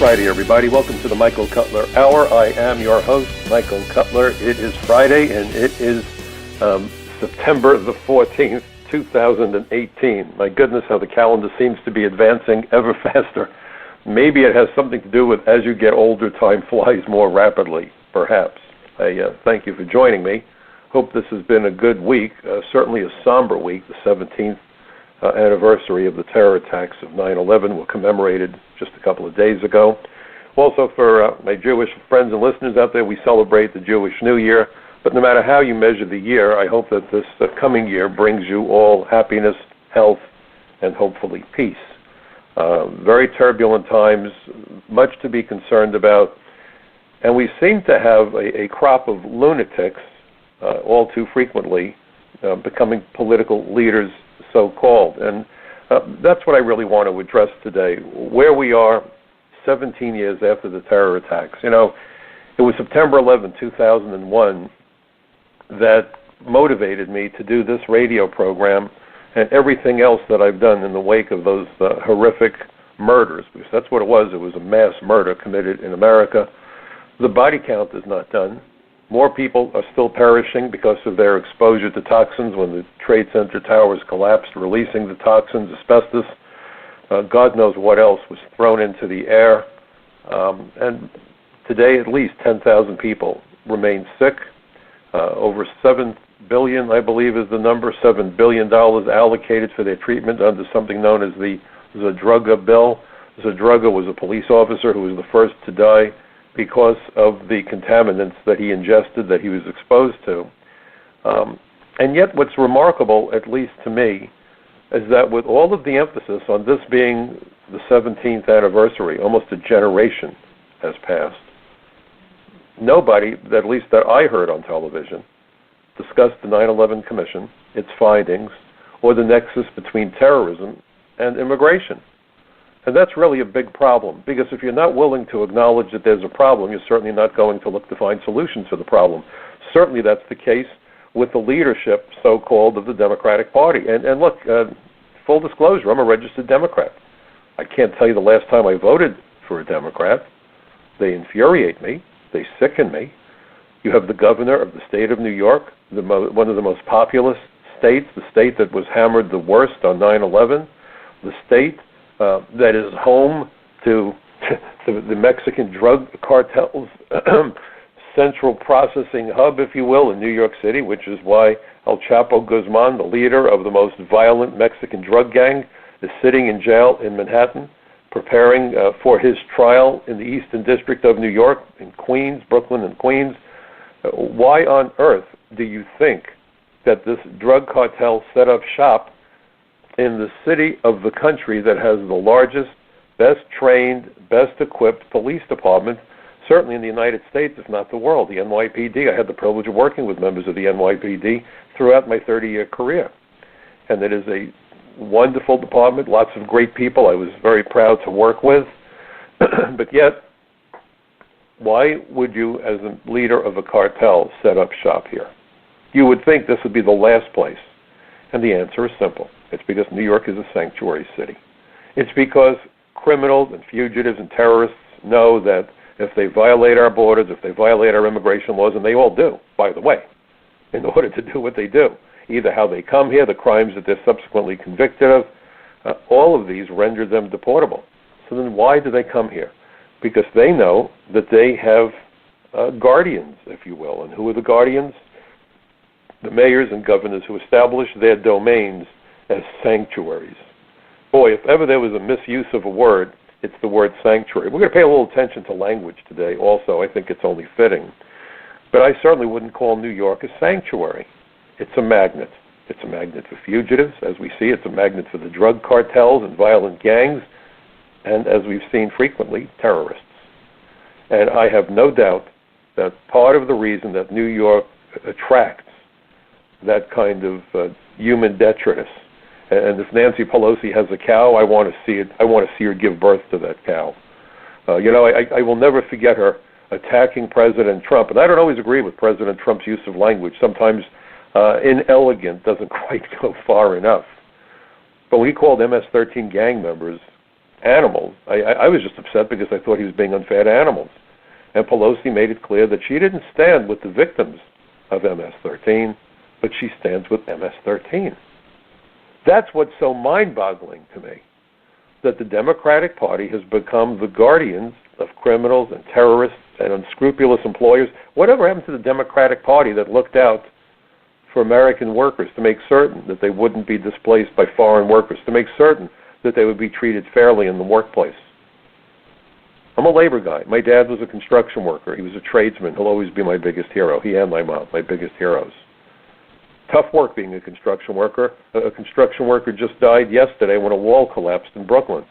Friday, everybody. Welcome to the Michael Cutler Hour. I am your host, Michael Cutler. It is Friday, and it is September the 14th, 2018. My goodness, how the calendar seems to be advancing ever faster. Maybe it has something to do with as you get older, time flies more rapidly, perhaps. I thank you for joining me. Hope this has been a good week, certainly a somber week. The 17th anniversary of the terror attacks of 9/11 were commemorated just a couple of days ago. Also, for my Jewish friends and listeners out there, we celebrate the Jewish New Year. But no matter how you measure the year, I hope that this coming year brings you all happiness, health, and hopefully peace. Very turbulent times, much to be concerned about. And we seem to have a crop of lunatics, all too frequently, becoming political leaders, so-called. And that's what I really want to address today, where we are 17 years after the terror attacks. You know, it was September 11, 2001 that motivated me to do this radio program and everything else that I've done in the wake of those horrific murders, because that's what it was. It was a mass murder committed in America. The body count is not done. More people are still perishing because of their exposure to toxins when the Trade Center towers collapsed, releasing the toxins, asbestos. God knows what else was thrown into the air. And today, at least 10,000 people remain sick. Over $7 billion, I believe, is the number, $7 billion allocated for their treatment under something known as the Zadruga bill. Zadruga was a police officer who was the first to die because of the contaminants that he ingested, that he was exposed to. And yet what's remarkable, at least to me, is that with all of the emphasis on this being the 17th anniversary, almost a generation has passed, nobody, at least that I heard on television, discussed the 9/11 Commission, its findings, or the nexus between terrorism and immigration. And that's really a big problem, because if you're not willing to acknowledge that there's a problem, you're certainly not going to look to find solutions for the problem. Certainly that's the case with the leadership, so-called, of the Democratic Party. And look, full disclosure, I'm a registered Democrat. I can't tell you the last time I voted for a Democrat. They infuriate me. They sicken me. You have the governor of the state of New York, one of the most populous states, the state that was hammered the worst on 9/11, the state that is home to the Mexican drug cartel's central processing hub, if you will, in New York City, which is why El Chapo Guzman, the leader of the most violent Mexican drug gang, is sitting in jail in Manhattan, preparing for his trial in the Eastern District of New York, in Queens, Brooklyn and Queens. Why on earth do you think that this drug cartel set up shop in the city of the country that has the largest, best trained, best equipped police department, certainly in the United States, if not the world, the NYPD? I had the privilege of working with members of the NYPD throughout my 30-year career. And it is a wonderful department, lots of great people I was very proud to work with. But yet, why would you, as a leader of a cartel, set up shop here? You would think this would be the last place. And the answer is simple. It's because New York is a sanctuary city. It's because criminals and fugitives and terrorists know that if they violate our borders, if they violate our immigration laws, and they all do, by the way, in order to do what they do, either how they come here, the crimes that they're subsequently convicted of, all of these render them deportable. So then why do they come here? Because they know that they have guardians, if you will. And who are the guardians? The mayors and governors who establish their domains as sanctuaries. Boy, if ever there was a misuse of a word, it's the word sanctuary. We're going to pay a little attention to language today also. I think it's only fitting. But I certainly wouldn't call New York a sanctuary. It's a magnet. It's a magnet for fugitives, as we see. It's a magnet for the drug cartels and violent gangs, and as we've seen frequently, terrorists. And I have no doubt that part of the reason that New York attracts that kind of human detritus, and if Nancy Pelosi has a cow, I want to see it. I want to see her give birth to that cow. I will never forget her attacking President Trump, and I don't always agree with President Trump's use of language. Sometimes inelegant doesn't quite go far enough. But when he called MS-13 gang members animals. I was just upset because I thought he was being unfair to animals. And Pelosi made it clear that she didn't stand with the victims of MS-13, but she stands with MS-13. That's what's so mind-boggling to me, that the Democratic Party has become the guardians of criminals and terrorists and unscrupulous employers. Whatever happened to the Democratic Party that looked out for American workers to make certain that they wouldn't be displaced by foreign workers, to make certain that they would be treated fairly in the workplace? I'm a labor guy. My dad was a construction worker. He was a tradesman. He'll always be my biggest hero. He and my mom, my biggest heroes. Tough work being a construction worker. A construction worker just died yesterday when a wall collapsed in Brooklyn.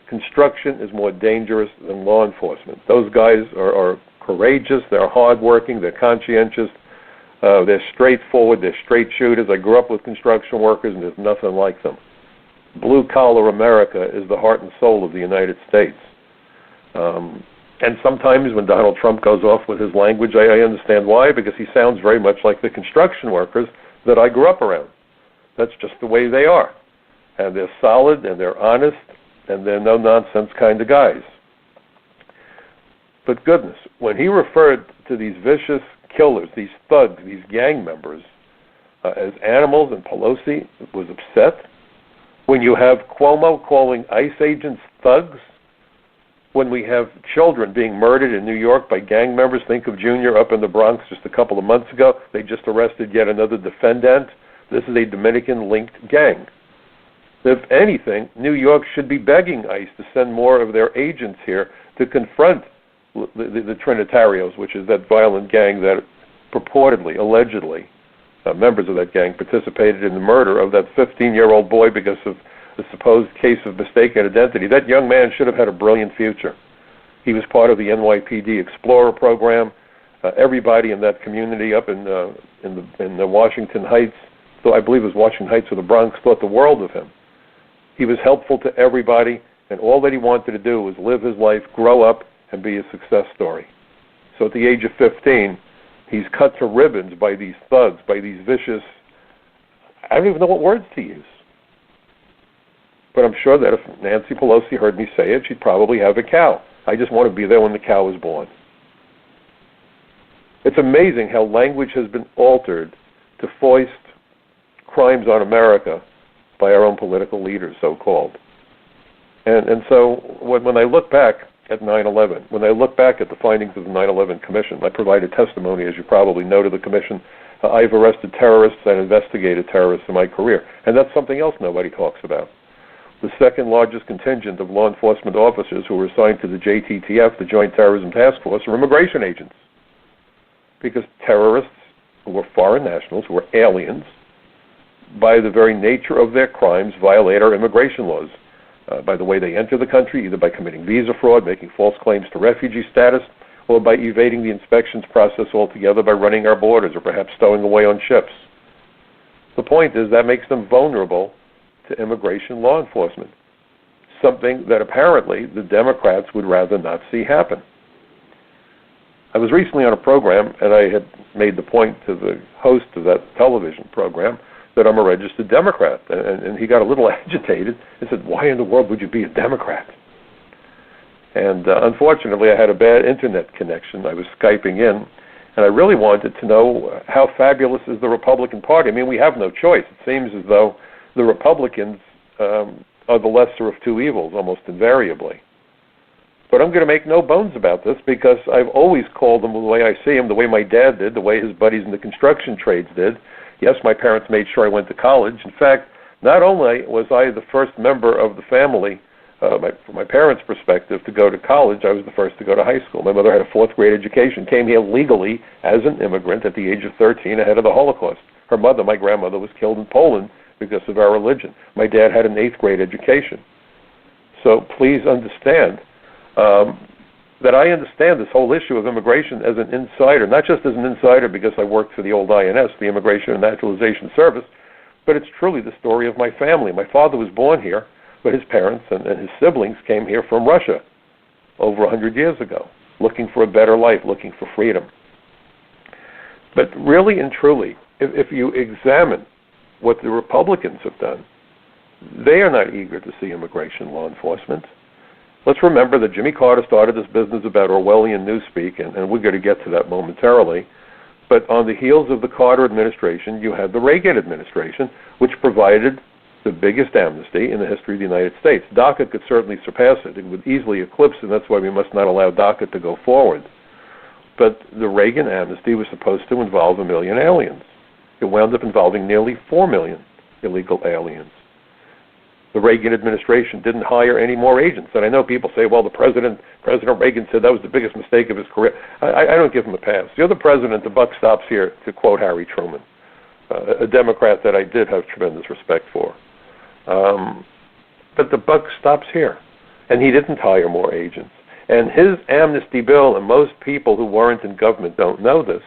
Construction is more dangerous than law enforcement. Those guys are courageous, they're hardworking, they're conscientious, they're straightforward, they're straight shooters. I grew up with construction workers, and there's nothing like them. Blue-collar America is the heart and soul of the United States. And sometimes when Donald Trump goes off with his language, I understand why, because he sounds very much like the construction workers that I grew up around. That's just the way they are. And they're solid, and they're honest, and they're no-nonsense kind of guys. But goodness, when he referred to these vicious killers, these thugs, these gang members, as animals, and Pelosi was upset, when you have Cuomo calling ICE agents thugs, when we have children being murdered in New York by gang members, think of Junior up in the Bronx just a couple of months ago. They just arrested yet another defendant. This is a Dominican-linked gang. If anything, New York should be begging ICE to send more of their agents here to confront the Trinitarios, which is that violent gang that purportedly, allegedly, members of that gang participated in the murder of that 15-year-old boy because of the supposed case of mistaken identity. That young man should have had a brilliant future. He was part of the NYPD Explorer program. Everybody in that community up in the Washington Heights, so I believe it was Washington Heights or the Bronx, thought the world of him. He was helpful to everybody, and all that he wanted to do was live his life, grow up, and be a success story. So at the age of 15, he's cut to ribbons by these thugs, by these vicious, I don't even know what words to use. But I'm sure that if Nancy Pelosi heard me say it, she'd probably have a cow. I just want to be there when the cow is born. It's amazing how language has been altered to foist crimes on America by our own political leaders, so-called. And so when I look back at 9/11, when I look back at the findings of the 9/11 Commission, I provided testimony, as you probably know, to the Commission. I've arrested terrorists and investigated terrorists in my career, and that's something else nobody talks about. The second largest contingent of law enforcement officers who were assigned to the JTTF, the Joint Terrorism Task Force, are immigration agents. Because terrorists who were foreign nationals, who were aliens, by the very nature of their crimes, violate our immigration laws. By the way they enter the country, either by committing visa fraud, making false claims to refugee status, or by evading the inspections process altogether by running our borders or perhaps stowing away on ships. The point is that makes them vulnerable to immigration law enforcement, something that apparently the Democrats would rather not see happen. I was recently on a program, and I had made the point to the host of that television program that I'm a registered Democrat, and he got a little agitated and said, "Why in the world would you be a Democrat?" And unfortunately, I had a bad internet connection. I was Skyping in, and I really wanted to know how fabulous is the Republican Party. I mean, we have no choice. It seems as though the Republicans are the lesser of two evils, almost invariably. But I'm going to make no bones about this, because I've always called them the way I see them, the way my dad did, the way his buddies in the construction trades did. Yes, my parents made sure I went to college. In fact, not only was I the first member of the family, from my parents' perspective, to go to college, I was the first to go to high school. My mother had a fourth-grade education, came here legally as an immigrant at the age of 13 ahead of the Holocaust. Her mother, my grandmother, was killed in Poland because of our religion. My dad had an eighth-grade education. So please understand that I understand this whole issue of immigration as an insider, not just as an insider because I worked for the old INS, the Immigration and Naturalization Service, but it's truly the story of my family. My father was born here, but his parents and his siblings came here from Russia over 100 years ago, looking for a better life, looking for freedom. But really and truly, if you examine what the Republicans have done, They are not eager to see immigration law enforcement. Let's remember that Jimmy Carter started this business about Orwellian newspeak, and we're going to get to that momentarily. But on the heels of the Carter administration, you had the Reagan administration, which provided the biggest amnesty in the history of the United States. DACA could certainly surpass it. It would easily eclipse it, and that's why we must not allow DACA to go forward. But the Reagan amnesty was supposed to involve 1 million aliens. It wound up involving nearly 4 million illegal aliens. The Reagan administration didn't hire any more agents. And I know people say, well, President Reagan said that was the biggest mistake of his career. I don't give him a pass. You're the president, the buck stops here, to quote Harry Truman, a Democrat that I did have tremendous respect for. But the buck stops here. And he didn't hire more agents. And his amnesty bill, and most people who weren't in government don't know this,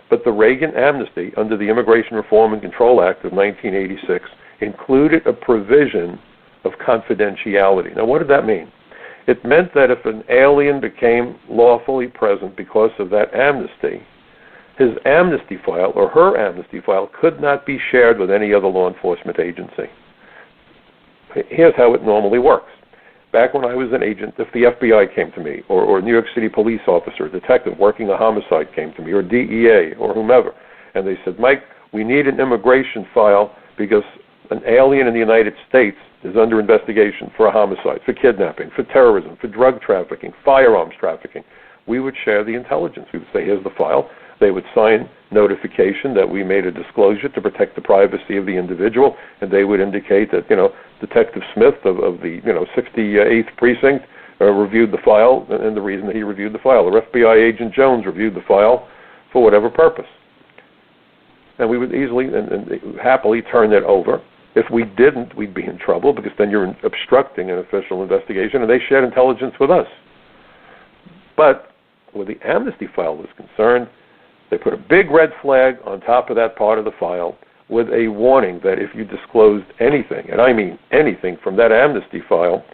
but the Reagan amnesty under the Immigration Reform and Control Act of 1986 included a provision of confidentiality. Now, what did that mean? It meant that if an alien became lawfully present because of that amnesty, his amnesty file or her amnesty file could not be shared with any other law enforcement agency. Here's how it normally works. Back when I was an agent, if the FBI came to me, or a New York City police officer, detective working a homicide came to me, or DEA, or whomever, and they said, Mike, we need an immigration file because an alien in the United States is under investigation for a homicide, for kidnapping, for terrorism, for drug trafficking, firearms trafficking. We would share the intelligence. We would say, here's the file. They would sign notification that we made a disclosure to protect the privacy of the individual, and they would indicate that, Detective Smith of the, 68th Precinct reviewed the file, and the reason that he reviewed the file. Or FBI Agent Jones reviewed the file for whatever purpose. And we would easily and happily turn it over. If we didn't, we'd be in trouble because then you're obstructing an official investigation, and they shared intelligence with us. But where the amnesty file was concerned, they put a big red flag on top of that part of the file with a warning that if you disclosed anything, and I mean anything from that amnesty file,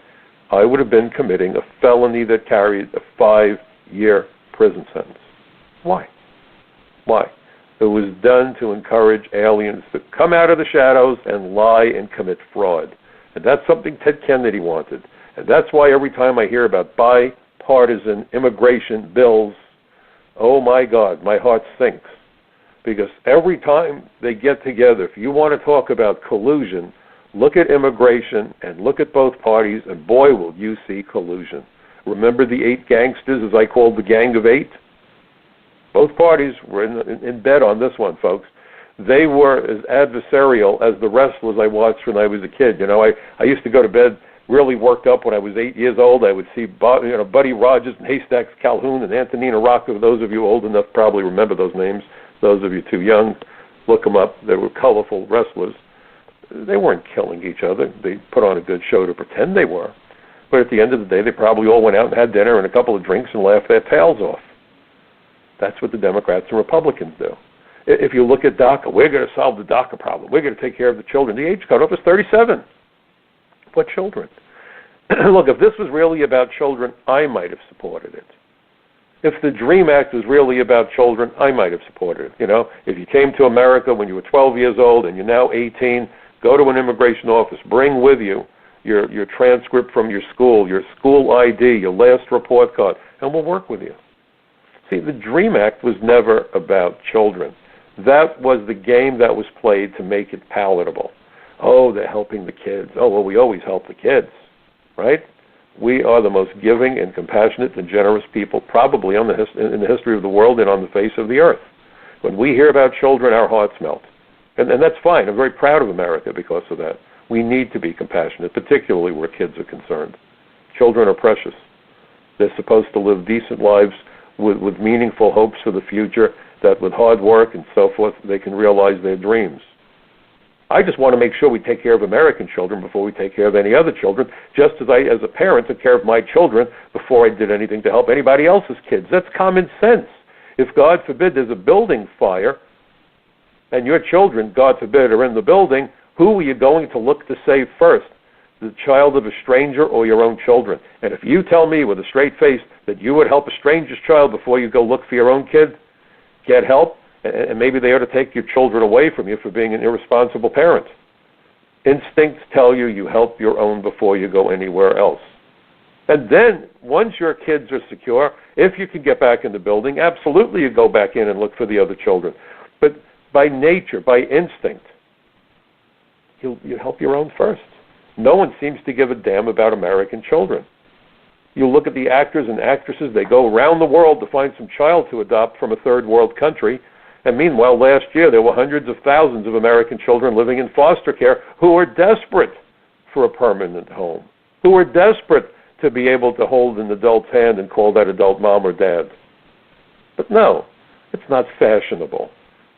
I would have been committing a felony that carried a 5-year prison sentence. Why? Why? It was done to encourage aliens to come out of the shadows and lie and commit fraud. And that's something Ted Kennedy wanted. And that's why every time I hear about bipartisan immigration bills, oh my God, my heart sinks. Because every time they get together, if you want to talk about collusion, look at immigration and look at both parties, and boy, will you see collusion. Remember the 8 gangsters, as I called the Gang of 8? Both parties were in bed on this one, folks. They were as adversarial as the wrestlers I watched when I was a kid. I used to go to bed really worked up when I was 8 years old. I would see Buddy Rogers and Haystacks Calhoun and Antonina Rocca. Those of you old enough probably remember those names. Those of you too young, look them up. They were colorful wrestlers. They weren't killing each other. They put on a good show to pretend they were. But at the end of the day, they probably all went out and had dinner and a couple of drinks and laughed their tails off. That's what the Democrats and Republicans do. If you look at DACA, we're going to solve the DACA problem. We're going to take care of the children. The age cutoff is 37. What children? Look, if this was really about children, I might have supported it. If the DREAM Act was really about children, I might have supported it. If you came to America when you were 12 years old and you're now 18, go to an immigration office, bring with you your transcript from your school ID, your last report card, and we'll work with you. See, the DREAM Act was never about children. That was the game that was played to make it palatable. Oh, they're helping the kids. Oh, well, we always help the kids, right? We are the most giving and compassionate and generous people probably in the history of the world and on the face of the earth. When we hear about children, our hearts melt. And that's fine. I'm very proud of America because of that. We need to be compassionate, particularly where kids are concerned. Children are precious. They're supposed to live decent lives with meaningful hopes for the future, that with hard work and so forth, they can realize their dreams. I just want to make sure we take care of American children before we take care of any other children, just as I, as a parent, took care of my children before I did anything to help anybody else's kids. That's common sense. If, God forbid, there's a building fire and your children, God forbid, are in the building, who are you going to look to save first? The child of a stranger or your own children? And if you tell me with a straight face that you would help a stranger's child before you go look for your own kid, get help, and maybe they ought to take your children away from you for being an irresponsible parent. Instincts tell you you help your own before you go anywhere else. And then, once your kids are secure, if you can get back in the building, absolutely you go back in and look for the other children. But by nature, by instinct, you help your own first. No one seems to give a damn about American children. You look at the actors and actresses, they go around the world to find some child to adopt from a third world country. And meanwhile, last year, there were hundreds of thousands of American children living in foster care who are desperate for a permanent home, who are desperate to be able to hold an adult's hand and call that adult mom or dad. But no, it's not fashionable.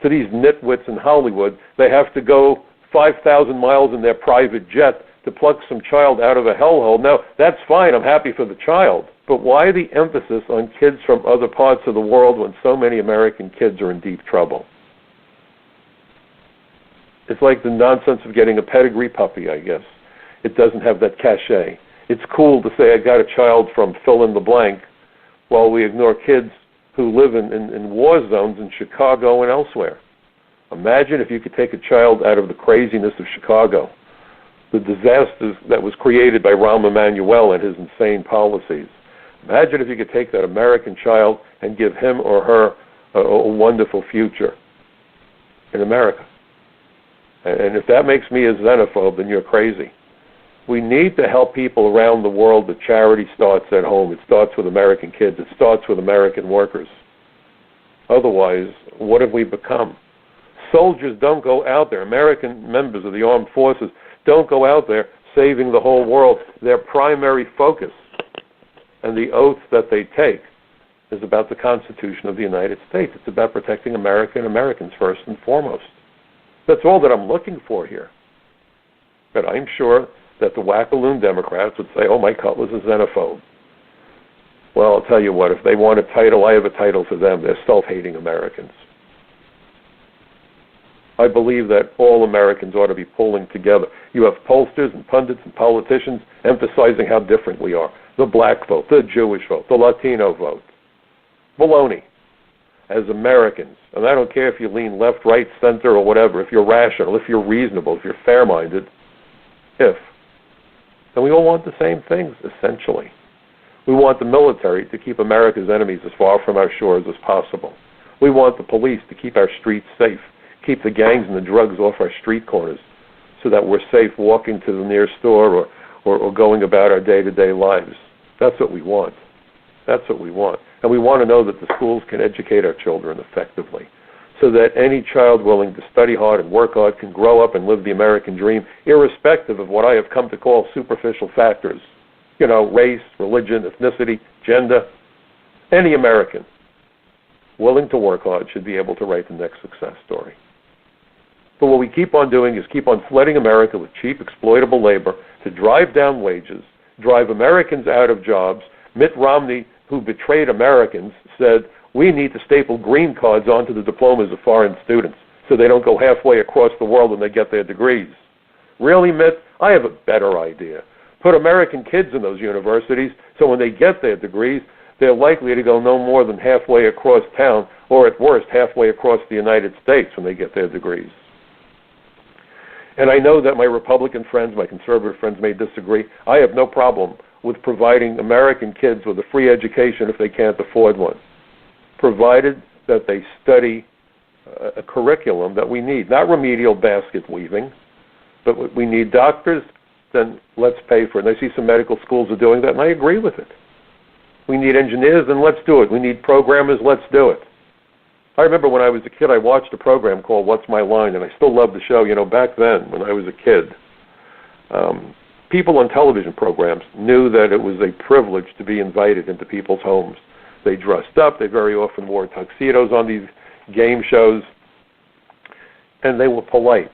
To these nitwits in Hollywood, they have to go 5,000 miles in their private jet to pluck some child out of a hellhole. Now, that's fine. I'm happy for the child. But why the emphasis on kids from other parts of the world when so many American kids are in deep trouble? It's like the nonsense of getting a pedigree puppy, I guess. It doesn't have that cachet. It's cool to say I got a child from fill in the blank while we ignore kids who live in war zones in Chicago and elsewhere. Imagine if you could take a child out of the craziness of Chicago, the disasters that was created by Rahm Emanuel and his insane policies. Imagine if you could take that American child and give him or her a wonderful future in America. And if that makes me a xenophobe, then you're crazy. We need to help people around the world. The charity starts at home. It starts with American kids. It starts with American workers. Otherwise, what have we become? Soldiers don't go out there. American members of the armed forces don't go out there saving the whole world. Their primary focus and the oath that they take is about the Constitution of the United States. It's about protecting America and Americans first and foremost. That's all that I'm looking for here. But I'm sure that the wackaloon Democrats would say, oh, Mike Cutler's a xenophobe. Well, I'll tell you what, if they want a title, I have a title for them. They're self-hating Americans. I believe that all Americans ought to be pulling together. You have pollsters and pundits and politicians emphasizing how different we are. The black vote, the Jewish vote, the Latino vote. Baloney. As Americans, and I don't care if you lean left, right, center, or whatever, if you're rational, if you're reasonable, if you're fair-minded, then we all want the same things, essentially. We want the military to keep America's enemies as far from our shores as possible. We want the police to keep our streets safe, keep the gangs and the drugs off our street corners so that we're safe walking to the nearest store or going about our day-to-day lives. That's what we want. That's what we want. And we want to know that the schools can educate our children effectively so that any child willing to study hard and work hard can grow up and live the American dream, irrespective of what I have come to call superficial factors. You know, race, religion, ethnicity, gender. Any American willing to work hard should be able to write the next success story. But what we keep on doing is keep on flooding America with cheap, exploitable labor to drive down wages, drive Americans out of jobs. Mitt Romney, who betrayed Americans, said, we need to staple green cards onto the diplomas of foreign students so they don't go halfway across the world when they get their degrees. Really, Mitt? I have a better idea. Put American kids in those universities so when they get their degrees, they're likely to go no more than halfway across town, or at worst, halfway across the United States when they get their degrees. And I know that my Republican friends, my conservative friends may disagree. I have no problem with providing American kids with a free education if they can't afford one, provided that they study a curriculum that we need, not remedial basket weaving, but we need doctors, then let's pay for it. And I see some medical schools are doing that, and I agree with it. We need engineers, then let's do it. We need programmers, let's do it. I remember when I was a kid, I watched a program called What's My Line, and I still love the show. You know, back then, when I was a kid, people on television programs knew that it was a privilege to be invited into people's homes. They dressed up. They very often wore tuxedos on these game shows, and they were polite.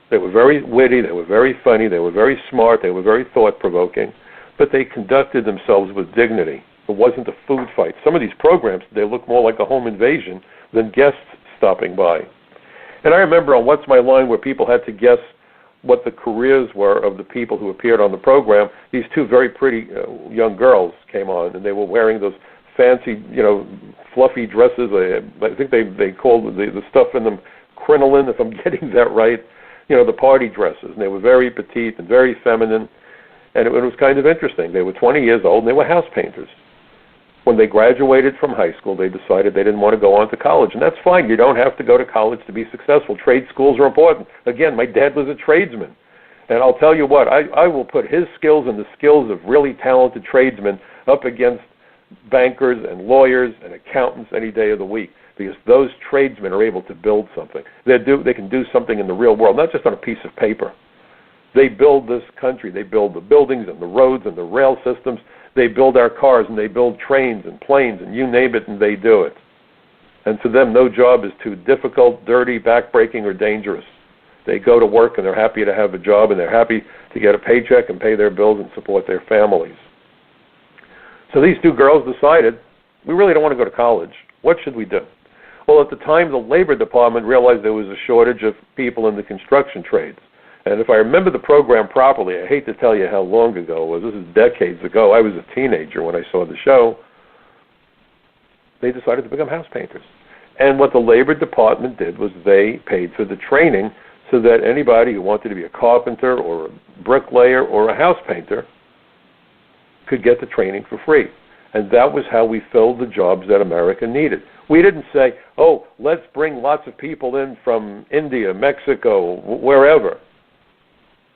They were very witty. They were very funny. They were very smart. They were very thought-provoking, but they conducted themselves with dignity. It wasn't a food fight. Some of these programs, they look more like a home invasion than guests stopping by. And I remember on What's My Line where people had to guess what the careers were of the people who appeared on the program. These two very pretty young girls came on, and they were wearing those fancy, fluffy dresses. I think they called the stuff in them crinoline, if I'm getting that right. the party dresses, and they were very petite and very feminine, and it was kind of interesting. They were 20 years old, and they were house painters. When they graduated from high school, they decided they didn't want to go on to college, and that's fine. You don't have to go to college to be successful. Trade schools are important. Again, my dad was a tradesman, and I'll tell you what, I will put his skills and the skills of really talented tradesmen up against bankers and lawyers and accountants any day of the week, because those tradesmen are able to build something. They can do something in the real world, not just on a piece of paper. They build this country. They build the buildings and the roads and the rail systems. They build our cars, and they build trains and planes, and you name it, and they do it. And to them, no job is too difficult, dirty, backbreaking, or dangerous. They go to work, and they're happy to have a job, and they're happy to get a paycheck and pay their bills and support their families. So these two girls decided, we really don't want to go to college. What should we do? Well, at the time, the Labor Department realized there was a shortage of people in the construction trades. And if I remember the program properly, I hate to tell you how long ago it was. This is decades ago. I was a teenager when I saw the show. They decided to become house painters. And what the Labor Department did was they paid for the training so that anybody who wanted to be a carpenter or a bricklayer or a house painter could get the training for free. And that was how we filled the jobs that America needed. We didn't say, oh, let's bring lots of people in from India, Mexico, wherever.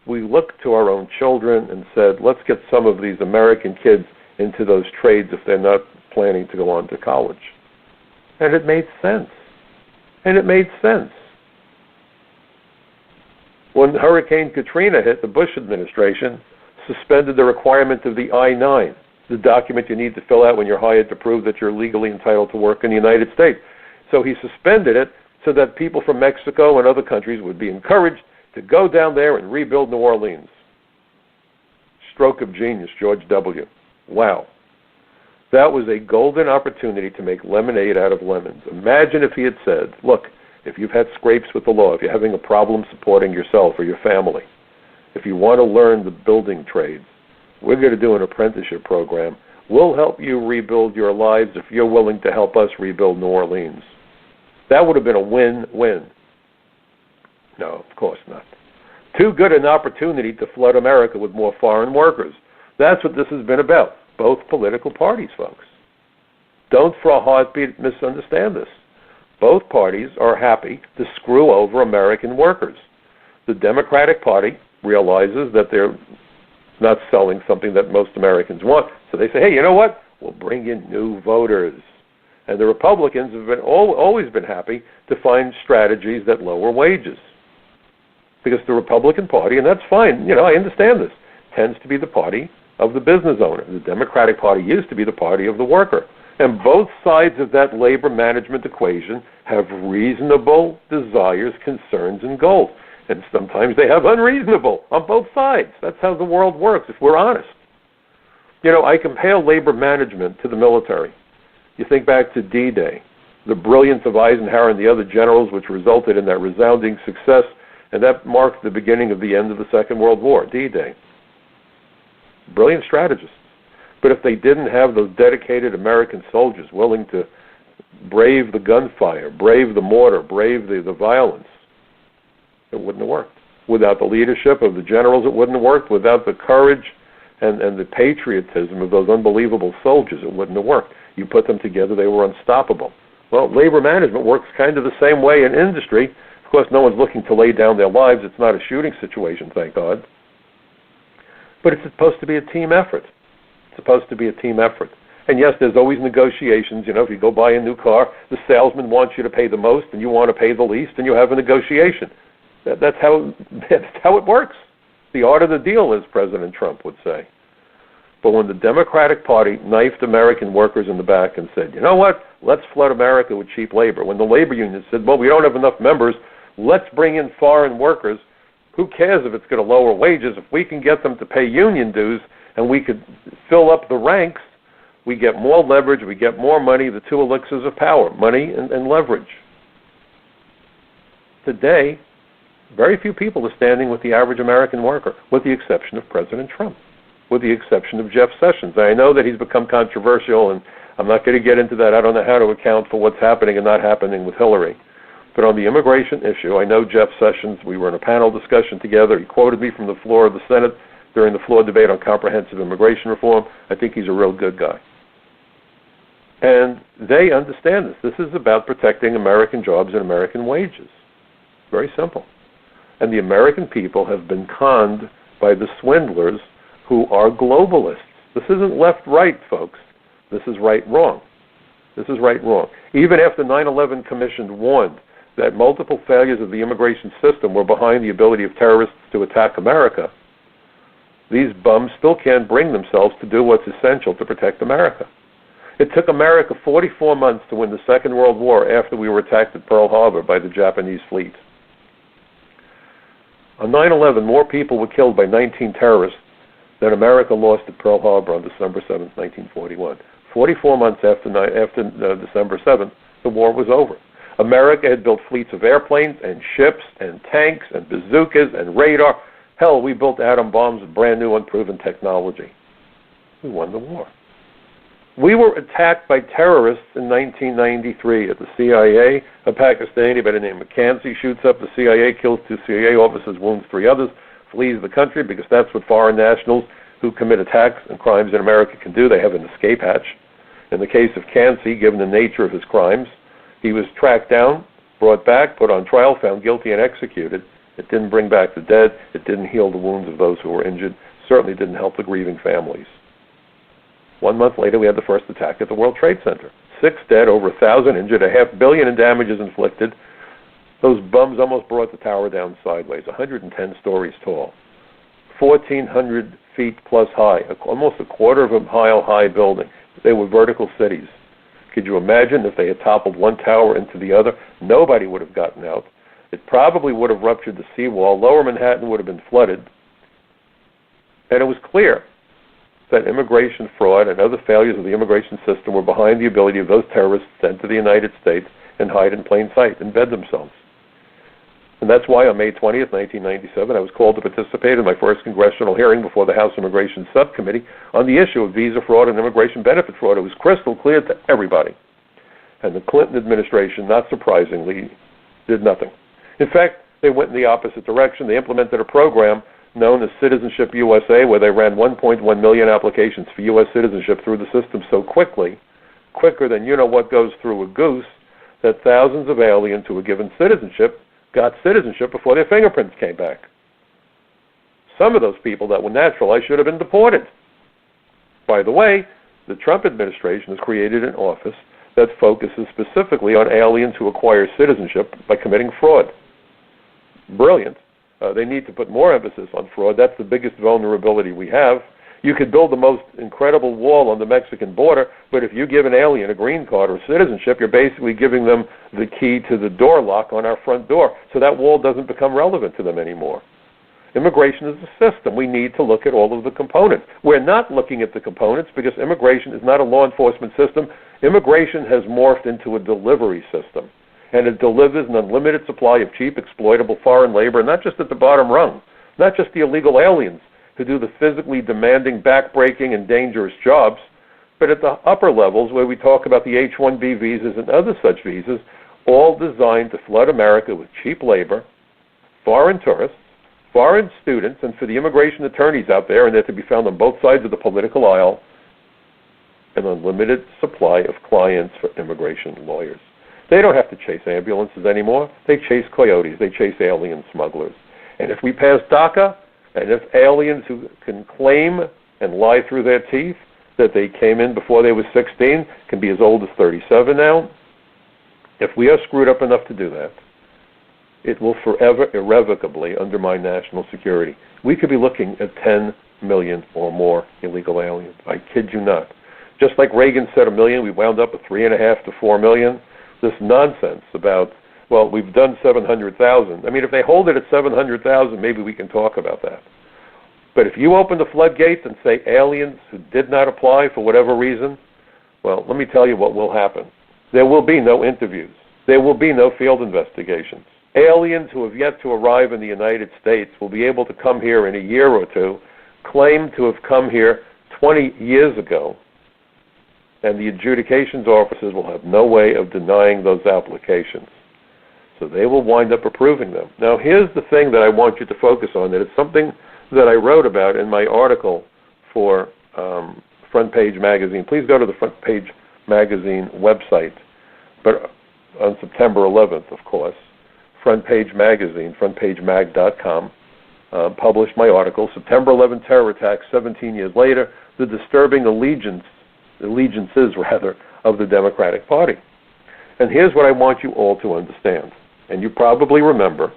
We looked to our own children and said, let's get some of these American kids into those trades if they're not planning to go on to college. And it made sense. And it made sense. When Hurricane Katrina hit, the Bush administration suspended the requirement of the I-9, the document you need to fill out when you're hired to prove that you're legally entitled to work in the United States. So he suspended it so that people from Mexico and other countries would be encouraged to go down there and rebuild New Orleans. Stroke of genius, George W. Wow. That was a golden opportunity to make lemonade out of lemons. Imagine if he had said, look, if you've had scrapes with the law, if you're having a problem supporting yourself or your family, if you want to learn the building trades, we're going to do an apprenticeship program. We'll help you rebuild your lives if you're willing to help us rebuild New Orleans. That would have been a win-win. No, of course not. Too good an opportunity to flood America with more foreign workers. That's what this has been about. Both political parties, folks. Don't for a heartbeat misunderstand this. Both parties are happy to screw over American workers. The Democratic Party realizes that they're not selling something that most Americans want, so they say, hey, you know what? We'll bring in new voters. And the Republicans have always been happy to find strategies that lower wages. Because the Republican Party, and that's fine, I understand this, tends to be the party of the business owner. The Democratic Party used to be the party of the worker. And both sides of that labor management equation have reasonable desires, concerns, and goals. And sometimes they have unreasonable on both sides. That's how the world works, if we're honest. I compare labor management to the military. You think back to D-Day, the brilliance of Eisenhower and the other generals, which resulted in that resounding success, and that marked the beginning of the end of the Second World War, D-Day. Brilliant strategists. But if they didn't have those dedicated American soldiers willing to brave the gunfire, brave the mortar, brave the violence, it wouldn't have worked. Without the leadership of the generals, it wouldn't have worked. Without the courage and the patriotism of those unbelievable soldiers, it wouldn't have worked. You put them together, they were unstoppable. Well, labor management works kind of the same way in industry. Of course, no one's looking to lay down their lives. It's not a shooting situation, thank God. But it's supposed to be a team effort. It's supposed to be a team effort. And yes, there's always negotiations. If you go buy a new car, the salesman wants you to pay the most and you want to pay the least, and you have a negotiation. That's how it works. The art of the deal, as President Trump would say. But when the Democratic Party knifed American workers in the back and said, you know what, let's flood America with cheap labor. When the labor unions said, well, we don't have enough members, let's bring in foreign workers. Who cares if it's going to lower wages? If we can get them to pay union dues and we could fill up the ranks, we get more leverage, we get more money, the two elixirs of power, money and leverage. Today, very few people are standing with the average American worker, with the exception of President Trump, with the exception of Jeff Sessions. I know that he's become controversial, and I'm not going to get into that. I don't know how to account for what's happening and not happening with Hillary. But on the immigration issue, I know Jeff Sessions. We were in a panel discussion together. He quoted me from the floor of the Senate during the floor debate on comprehensive immigration reform. I think he's a real good guy. And they understand this. This is about protecting American jobs and American wages. Very simple. And the American people have been conned by the swindlers who are globalists. This isn't left-right, folks. This is right-wrong. This is right-wrong. Even after 9/11 Commission warned that multiple failures of the immigration system were behind the ability of terrorists to attack America, these bums still can't bring themselves to do what's essential to protect America. It took America 44 months to win the Second World War after we were attacked at Pearl Harbor by the Japanese fleet. On 9/11, more people were killed by 19 terrorists than America lost at Pearl Harbor on December 7, 1941. 44 months after December 7th, the war was over. America had built fleets of airplanes and ships and tanks and bazookas and radar. Hell, we built atom bombs with brand new unproven technology. We won the war. We were attacked by terrorists in 1993 at the CIA. A Pakistani by the name of Kansi shoots up the CIA, kills 2 CIA officers, wounds 3 others, flees the country because that's what foreign nationals who commit attacks and crimes in America can do. They have an escape hatch. In the case of Kansi, given the nature of his crimes, he was tracked down, brought back, put on trial, found guilty, and executed. It didn't bring back the dead. It didn't heal the wounds of those who were injured. Certainly didn't help the grieving families. 1 month later, we had the first attack at the World Trade Center. 6 dead, over 1,000 injured, $500 million in damages inflicted. Those bums almost brought the tower down sideways, 110 stories tall, 1,400 feet plus high, almost a quarter of a mile high building. They were vertical cities. Could you imagine if they had toppled one tower into the other? Nobody would have gotten out. It probably would have ruptured the seawall. Lower Manhattan would have been flooded. And it was clear that immigration fraud and other failures of the immigration system were behind the ability of those terrorists to enter the United States and hide in plain sight, embed themselves. And that's why on May 20th, 1997, I was called to participate in my first congressional hearing before the House Immigration Subcommittee on the issue of visa fraud and immigration benefit fraud. It was crystal clear to everybody. And the Clinton administration, not surprisingly, did nothing. In fact, they went in the opposite direction. They implemented a program known as Citizenship USA, where they ran 1.1 million applications for U.S. citizenship through the system so quickly, quicker than you know what goes through a goose, that thousands of aliens who were given citizenship got citizenship before their fingerprints came back. Some of those people that were naturalized should have been deported. By the way, the Trump administration has created an office that focuses specifically on aliens who acquire citizenship by committing fraud. Brilliant. They need to put more emphasis on fraud. That's the biggest vulnerability we have. You could build the most incredible wall on the Mexican border, but if you give an alien a green card or citizenship, you're basically giving them the key to the door lock on our front door, so that wall doesn't become relevant to them anymore. Immigration is a system. We need to look at all of the components. We're not looking at the components because immigration is not a law enforcement system. Immigration has morphed into a delivery system, and it delivers an unlimited supply of cheap, exploitable foreign labor, not just at the bottom rung, not just the illegal aliens who do the physically demanding, back-breaking, and dangerous jobs, but at the upper levels where we talk about the H-1B visas and other such visas, all designed to flood America with cheap labor, foreign tourists, foreign students, and for the immigration attorneys out there, and they're to be found on both sides of the political aisle, an unlimited supply of clients for immigration lawyers. They don't have to chase ambulances anymore. They chase coyotes. They chase alien smugglers. And if we pass DACA, and if aliens who can claim and lie through their teeth that they came in before they were 16 can be as old as 37 now, if we are screwed up enough to do that, it will forever, irrevocably undermine national security. We could be looking at 10 million or more illegal aliens. I kid you not. Just like Reagan said 1 million, we wound up with 3.5 to 4 million. This nonsense about, well, we've done 700,000. I mean, if they hold it at 700,000, maybe we can talk about that. But if you open the floodgates and say aliens who did not apply for whatever reason, well, let me tell you what will happen. There will be no interviews. There will be no field investigations. Aliens who have yet to arrive in the United States will be able to come here in a year or two, claim to have come here 20 years ago, and the adjudications officers will have no way of denying those applications. So they will wind up approving them. Now, here's the thing that I want you to focus on, that it's something that I wrote about in my article for Front Page Magazine. Please go to the Front Page Magazine website, but on September 11th, of course. Front Page Magazine, frontpagemag.com, published my article, September 11 Terror Attacks, 17 years later, the disturbing allegiances, of the Democratic Party. And here's what I want you all to understand. And you probably remember,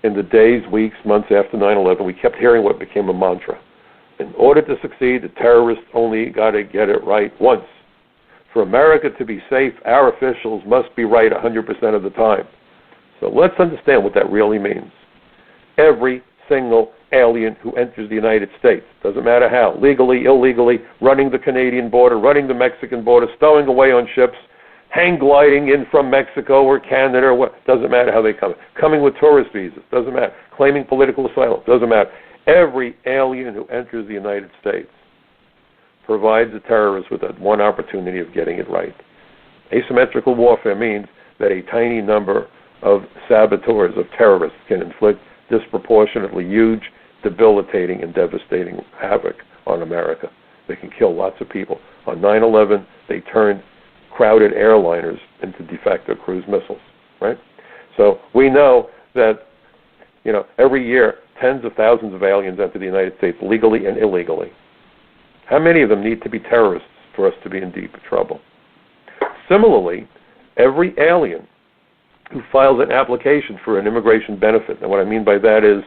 in the days, weeks, months after 9/11, we kept hearing what became a mantra. In order to succeed, the terrorists only got to get it right once. For America to be safe, our officials must be right 100% of the time. So let's understand what that really means. Every single alien who enters the United States, doesn't matter how, legally, illegally, running the Canadian border, running the Mexican border, stowing away on ships, hang gliding in from Mexico or Canada or what, doesn't matter how they come, coming with tourist visas, doesn't matter, claiming political asylum, doesn't matter. Every alien who enters the United States provides the terrorists with that one opportunity of getting it right. Asymmetrical warfare means that a tiny number of saboteurs, of terrorists, can inflict disproportionately huge, debilitating, and devastating havoc on America. They can kill lots of people. On 9/11, they turned crowded airliners into de facto cruise missiles, right? So we know that, every year, tens of thousands of aliens enter the United States legally and illegally. How many of them need to be terrorists for us to be in deep trouble? Similarly, every alien who files an application for an immigration benefit, and what I mean by that is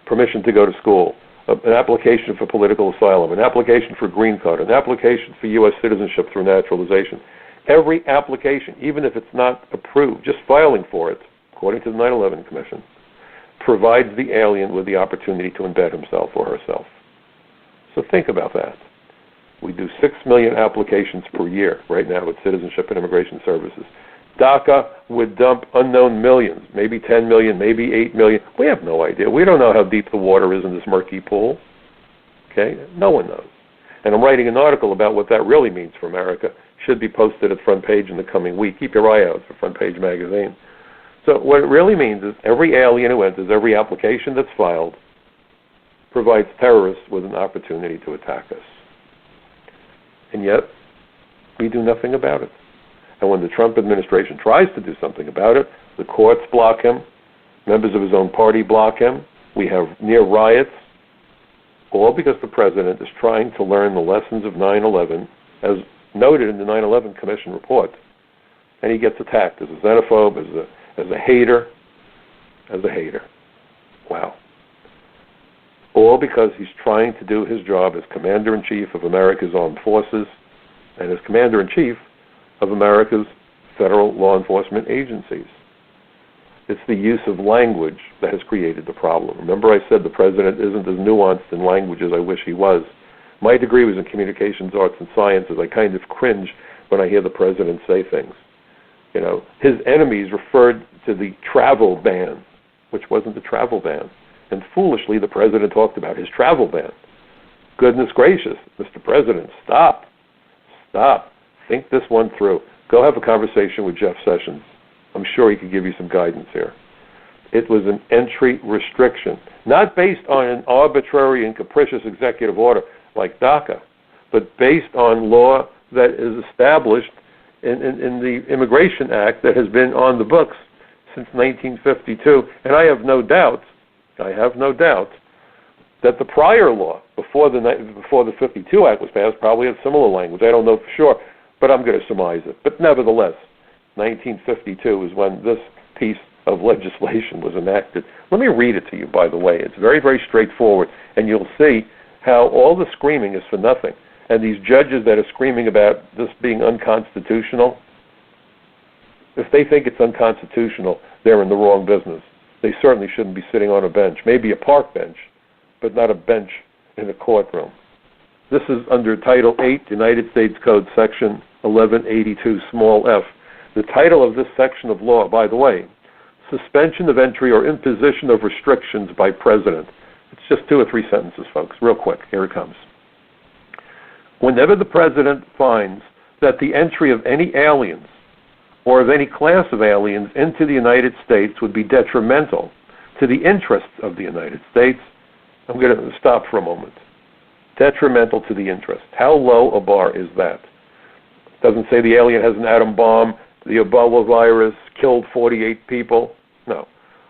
permission to go to school, an application for political asylum, an application for green card, an application for U.S. citizenship through naturalization. Every application, even if it's not approved, just filing for it, according to the 9/11 Commission, provides the alien with the opportunity to embed himself or herself. So think about that. We do 6 million applications per year right now with Citizenship and Immigration Services. DACA would dump unknown millions, maybe 10 million, maybe 8 million. We have no idea. We don't know how deep the water is in this murky pool. Okay? No one knows. And I'm writing an article about what that really means for America. Should be posted at Front Page in the coming week. Keep your eye out for Front Page Magazine. So what it really means is every alien who enters, every application that's filed, provides terrorists with an opportunity to attack us. And yet, we do nothing about it. And when the Trump administration tries to do something about it, the courts block him, members of his own party block him, we have near riots, all because the president is trying to learn the lessons of 9/11, as noted in the 9/11 Commission report. And he gets attacked as a xenophobe, as a hater, Wow. All because he's trying to do his job as Commander-in-Chief of America's Armed Forces and as Commander-in-Chief of America's federal law enforcement agencies. It's the use of language that has created the problem. Remember I said the president isn't as nuanced in language as I wish he was. My degree was in communications, arts, and sciences. I kind of cringe when I hear the president say things. His enemies referred to the travel ban, which wasn't the travel ban. And foolishly, the president talked about his travel ban. Goodness gracious, Mr. President, stop. Think this one through. Go have a conversation with Jeff Sessions. I'm sure he could give you some guidance here. It was an entry restriction, not based on an arbitrary and capricious executive order like DACA, but based on law that is established in the Immigration Act that has been on the books since 1952. And I have no doubt that the prior law, before the 52 Act was passed, probably had similar language. I don't know for sure, but I'm going to surmise it. But nevertheless, 1952 is when this piece of legislation was enacted. Let me read it to you, by the way. It's very, very straightforward, and you'll see how all the screaming is for nothing. And these judges that are screaming about this being unconstitutional, if they think it's unconstitutional, they're in the wrong business. They certainly shouldn't be sitting on a bench, maybe a park bench, but not a bench in a courtroom. This is under Title 8, United States Code, Section 1182, small f. The title of this section of law, by the way, suspension of entry or imposition of restrictions by president. It's just 2 or 3 sentences, folks, real quick. Here it comes. Whenever the president finds that the entry of any aliens or of any class of aliens into the United States would be detrimental to the interests of the United States. I'm going to stop for a moment. Detrimental to the interests. How low a bar is that? It doesn't say the alien has an atom bomb, the Ebola virus killed 48 people. No.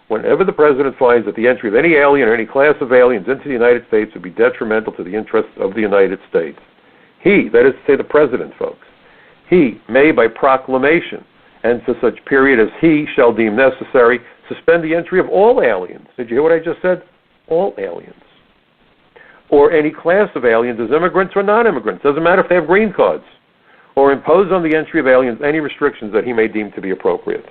Whenever the president finds that the entry of any alien or any class of aliens into the United States would be detrimental to the interests of the United States, he, that is to say the president, folks, he may by proclamation and for such period as he shall deem necessary suspend the entry of all aliens. Did you hear what I just said? All aliens. Or any class of aliens as immigrants or non-immigrants. Doesn't matter if they have green cards. Or impose on the entry of aliens any restrictions that he may deem to be appropriate.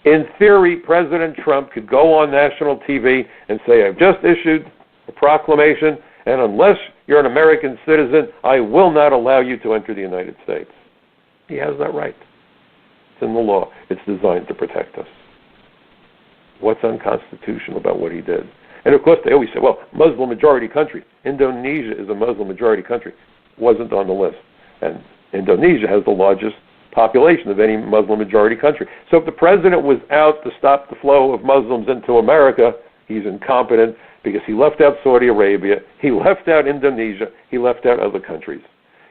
In theory, President Trump could go on national TV and say, I've just issued a proclamation, and unless you're an American citizen, I will not allow you to enter the United States. He has that right. It's in the law. It's designed to protect us. What's unconstitutional about what he did? And of course, they always say, well, Muslim majority country. Indonesia is a Muslim majority country. Wasn't on the list. And Indonesia has the largest population of any Muslim majority country. So if the president was out to stop the flow of Muslims into America, he's incompetent because he left out Saudi Arabia, he left out Indonesia, he left out other countries.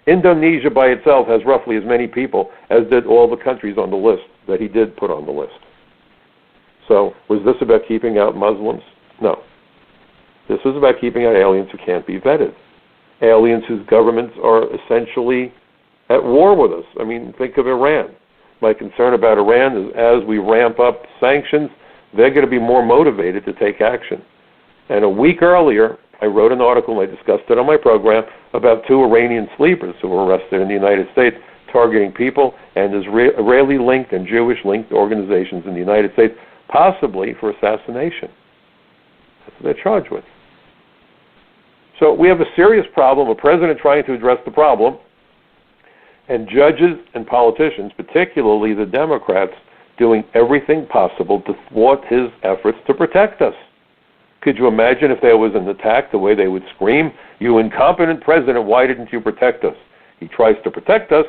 Indonesia by itself has roughly as many people as did all the countries on the list that he did put on the list. So was this about keeping out Muslims? No. This was about keeping out aliens who can't be vetted. Aliens whose governments are essentially at war with us. I mean, think of Iran. My concern about Iran is as we ramp up sanctions, they're going to be more motivated to take action. And a week earlier, I wrote an article, and I discussed it on my program, about 2 Iranian sleepers who were arrested in the United States targeting people and Israeli-linked and Jewish-linked organizations in the United States, possibly for assassination. That's what they're charged with. So we have a serious problem, a president trying to address the problem, and judges and politicians, particularly the Democrats, doing everything possible to thwart his efforts to protect us. Could you imagine if there was an attack, the way they would scream, "You incompetent president, why didn't you protect us?" He tries to protect us,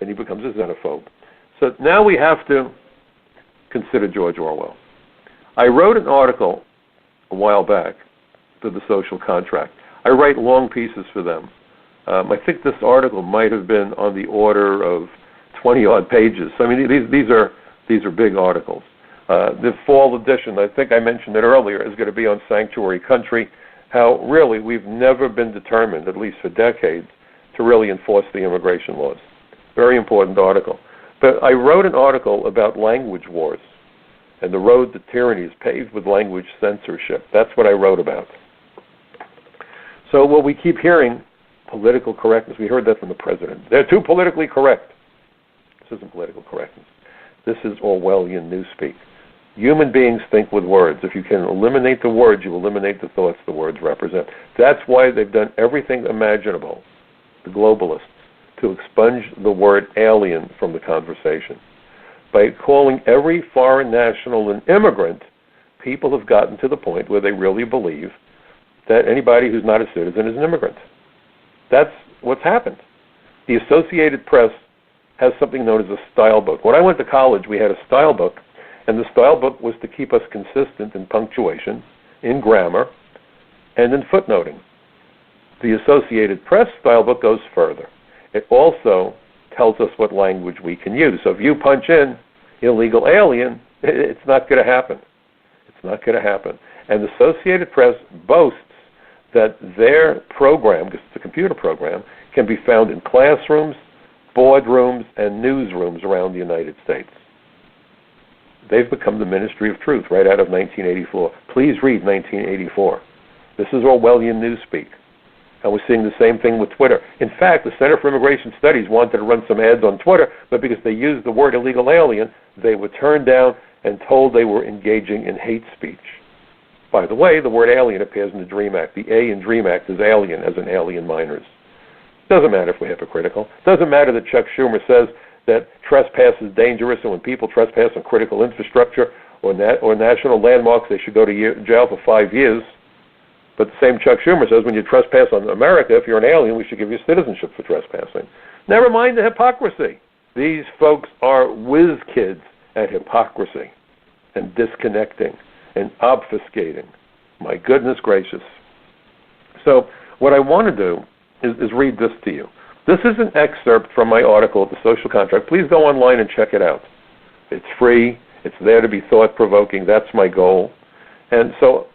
and he becomes a xenophobe. So now we have to consider George Orwell. I wrote an article a while back for the Social Contract. I write long pieces for them. I think this article might have been on the order of 20-odd pages. So, I mean, these are big articles. The fall edition, I think I mentioned it earlier, is going to be on sanctuary country, how really we've never been determined, at least for decades, to really enforce the immigration laws. Very important article. But I wrote an article about language wars, and the road to tyranny is paved with language censorship. That's what I wrote about. So what we keep hearing, political correctness, we heard that from the president. They're too politically correct. This isn't political correctness. This is Orwellian newspeak. Human beings think with words. If you can eliminate the words, you eliminate the thoughts the words represent. That's why they've done everything imaginable, the globalists, to expunge the word alien from the conversation. By calling every foreign national an immigrant, people have gotten to the point where they really believe that anybody who's not a citizen is an immigrant. That's what's happened. The Associated Press has something known as a style book. When I went to college, we had a style book, and the style book was to keep us consistent in punctuation, in grammar, and in footnoting. The Associated Press style book goes further. It also tells us what language we can use. So if you punch in illegal alien, it's not going to happen. It's not going to happen. And the Associated Press boasts that their program, because it's a computer program, can be found in classrooms, boardrooms, and newsrooms around the United States. They've become the Ministry of Truth right out of 1984. Please read 1984. This is Orwellian newspeak. And we're seeing the same thing with Twitter. In fact, the Center for Immigration Studies wanted to run some ads on Twitter, but because they used the word illegal alien, they were turned down and told they were engaging in hate speech. By the way, the word alien appears in the DREAM Act. The A in DREAM Act is alien, as in alien minors. Doesn't matter if we're hypocritical. Doesn't matter that Chuck Schumer says that trespass is dangerous, and when people trespass on critical infrastructure or national landmarks, they should go to jail for 5 years. But the same Chuck Schumer says when you trespass on America, if you're an alien, we should give you citizenship for trespassing. Never mind the hypocrisy. The These folks are whiz kids at hypocrisy and disconnecting and obfuscating. My goodness gracious. So what I want to do is read this to you. This is an excerpt from my article at The Social Contract. Please go online and check it out. It's free. It's there to be thought-provoking. That's my goal. And so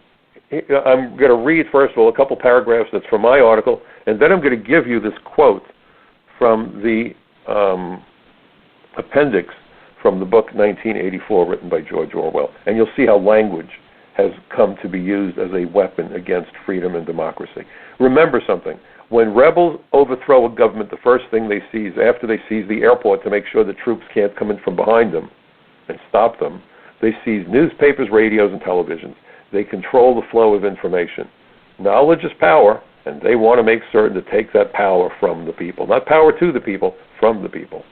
I'm going to read, first of all, a couple paragraphs that's from my article, and then I'm going to give you this quote from the appendix from the book 1984 written by George Orwell. And you'll see how language has come to be used as a weapon against freedom and democracy. Remember something. When rebels overthrow a government, the first thing they seize, after they seize the airport to make sure the troops can't come in from behind them and stop them, they seize newspapers, radios, and televisions. They control the flow of information. Knowledge is power, and they want to make certain to take that power from the people. Not power to the people, from the people.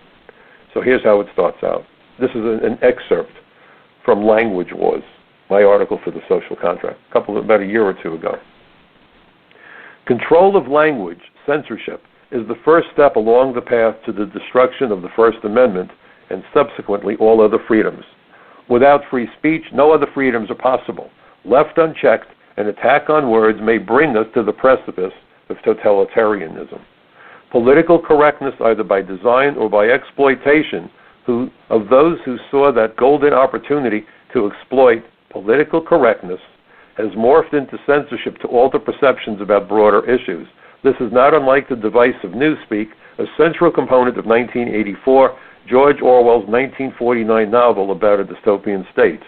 So here's how it starts out. This is an excerpt from Language Wars, my article for The Social Contract, about a year or two ago. Control of language, censorship, is the first step along the path to the destruction of the First Amendment and subsequently all other freedoms. Without free speech, no other freedoms are possible. Left unchecked, an attack on words may bring us to the precipice of totalitarianism. Political correctness, either by design or by exploitation, of those who saw that golden opportunity to exploit political correctness, has morphed into censorship to alter perceptions about broader issues. This is not unlike the device of newspeak, a central component of 1984, George Orwell's 1949 novel about a dystopian state.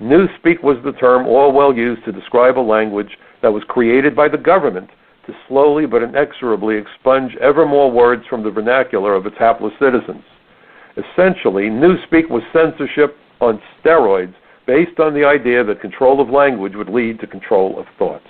Newspeak was the term Orwell used to describe a language that was created by the government to slowly but inexorably expunge ever more words from the vernacular of its hapless citizens. Essentially, newspeak was censorship on steroids based on the idea that control of language would lead to control of thought.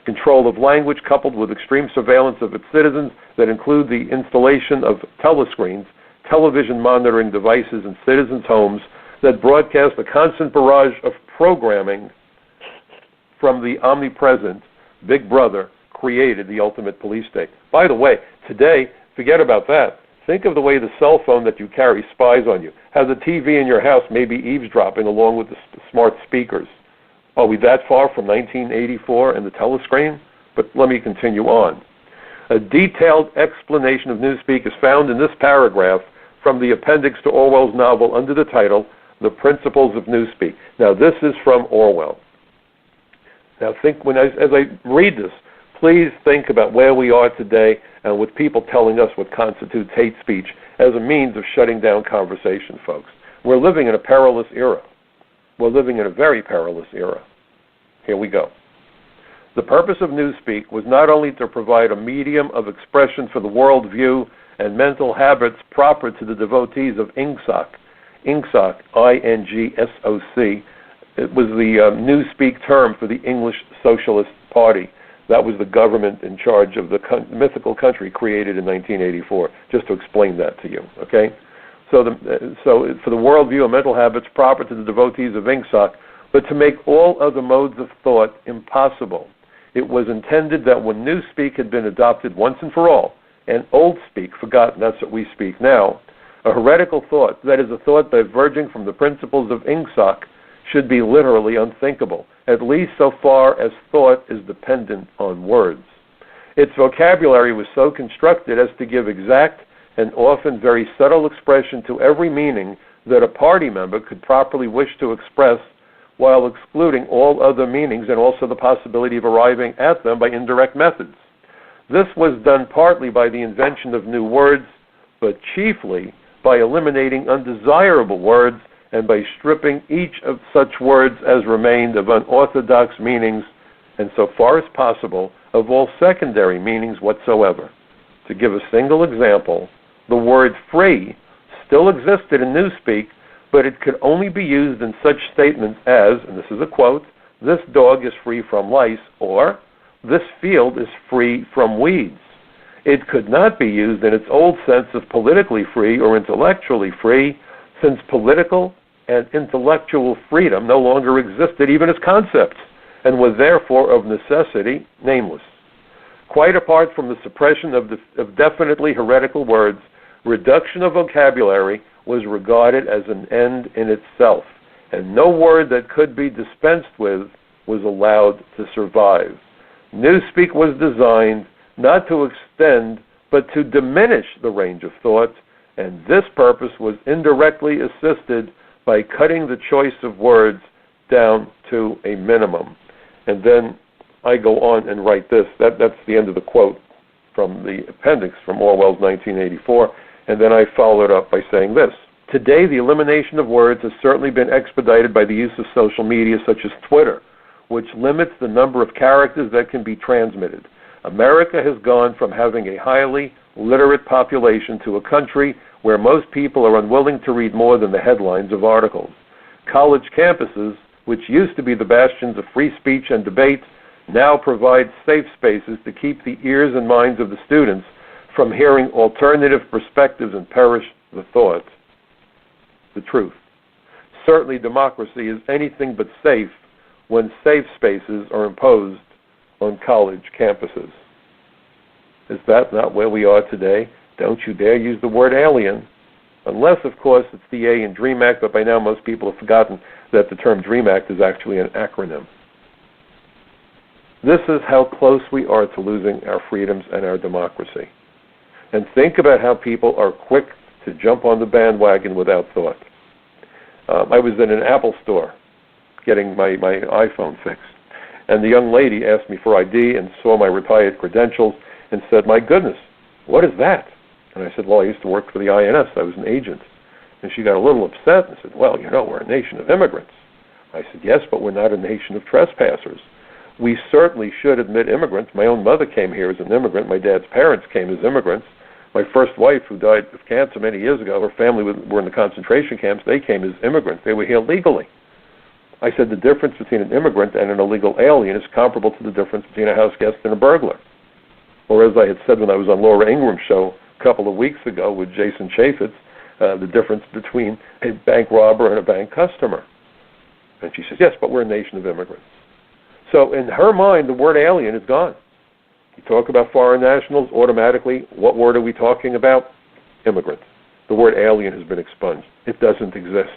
Control of language coupled with extreme surveillance of its citizens that include the installation of telescreens, television monitoring devices in citizens' homes that broadcast a constant barrage of programming from the omnipresent Big Brother created the ultimate police state. By the way, today, forget about that. Think of the way the cell phone that you carry spies on you. How the TV in your house may be eavesdropping along with the smart speakers. Are we that far from 1984 and the telescreen? But let me continue on. A detailed explanation of newspeak is found in this paragraph from the appendix to Orwell's novel under the title, The Principles of Newspeak. Now, this is from Orwell. Now, as I read this, please think about where we are today and with people telling us what constitutes hate speech as a means of shutting down conversation, folks. We're living in a perilous era. We're living in a very perilous era. Here we go. The purpose of newspeak was not only to provide a medium of expression for the worldview and mental habits proper to the devotees of INGSOC, I-N-G-S-O-C. It was the newspeak term for the English Socialist Party. That was the government in charge of the mythical country created in 1984, just to explain that to you, okay? So for the worldview and mental habits proper to the devotees of INGSOC, but to make all other modes of thought impossible. It was intended that when newspeak had been adopted once and for all, and old speak forgotten, that's what we speak now, a heretical thought, that is a thought diverging from the principles of INGSOC, should be literally unthinkable, at least so far as thought is dependent on words. Its vocabulary was so constructed as to give exact and often very subtle expression to every meaning that a party member could properly wish to express, while excluding all other meanings and also the possibility of arriving at them by indirect methods. This was done partly by the invention of new words, but chiefly by eliminating undesirable words and by stripping each of such words as remained of unorthodox meanings and, so far as possible, of all secondary meanings whatsoever. To give a single example, the word free still existed in newspeak, but it could only be used in such statements as, and this is a quote, "This dog is free from lice," or "This field is free from weeds." It could not be used in its old sense of politically free or intellectually free, since political and intellectual freedom no longer existed even as concepts, and were therefore of necessity nameless. Quite apart from the suppression of definitely heretical words, Reduction of vocabulary was regarded as an end in itself, and no word that could be dispensed with was allowed to survive. Newspeak was designed not to extend, but to diminish the range of thought, and this purpose was indirectly assisted by cutting the choice of words down to a minimum. And then I go on and write this. That's the end of the quote from the appendix from Orwell's 1984, and then I follow it up by saying this. Today, the elimination of words has certainly been expedited by the use of social media such as Twitter, which limits the number of characters that can be transmitted. America has gone from having a highly literate population to a country where most people are unwilling to read more than the headlines of articles. College campuses, which used to be the bastions of free speech and debate, now provide safe spaces to keep the ears and minds of the students from hearing alternative perspectives and perish the thought. The truth. Certainly democracy is anything but safe when safe spaces are imposed on college campuses. Is that not where we are today? Don't you dare use the word alien. Unless, of course, it's the A in DREAM Act, but by now most people have forgotten that the term DREAM Act is actually an acronym. This is how close we are to losing our freedoms and our democracy. And think about how people are quick to jump on the bandwagon without thought. I was in an Apple store getting my iPhone fixed, and the young lady asked me for ID and saw my retired credentials and said, "My goodness, what is that?" And I said, "Well, I used to work for the INS. I was an agent." And she got a little upset and said, "Well, you know, we're a nation of immigrants." I said, "Yes, but we're not a nation of trespassers. We certainly should admit immigrants. My own mother came here as an immigrant. My dad's parents came as immigrants. My first wife, who died of cancer many years ago, her family were in the concentration camps. They came as immigrants. They were here legally." I said the difference between an immigrant and an illegal alien is comparable to the difference between a house guest and a burglar. Or as I had said when I was on Laura Ingram's show a couple of weeks ago with Jason Chaffetz, the difference between a bank robber and a bank customer. And she says, "Yes, but we're a nation of immigrants." So in her mind, the word alien is gone. You talk about foreign nationals, automatically, what word are we talking about? Immigrant. The word alien has been expunged. It doesn't exist.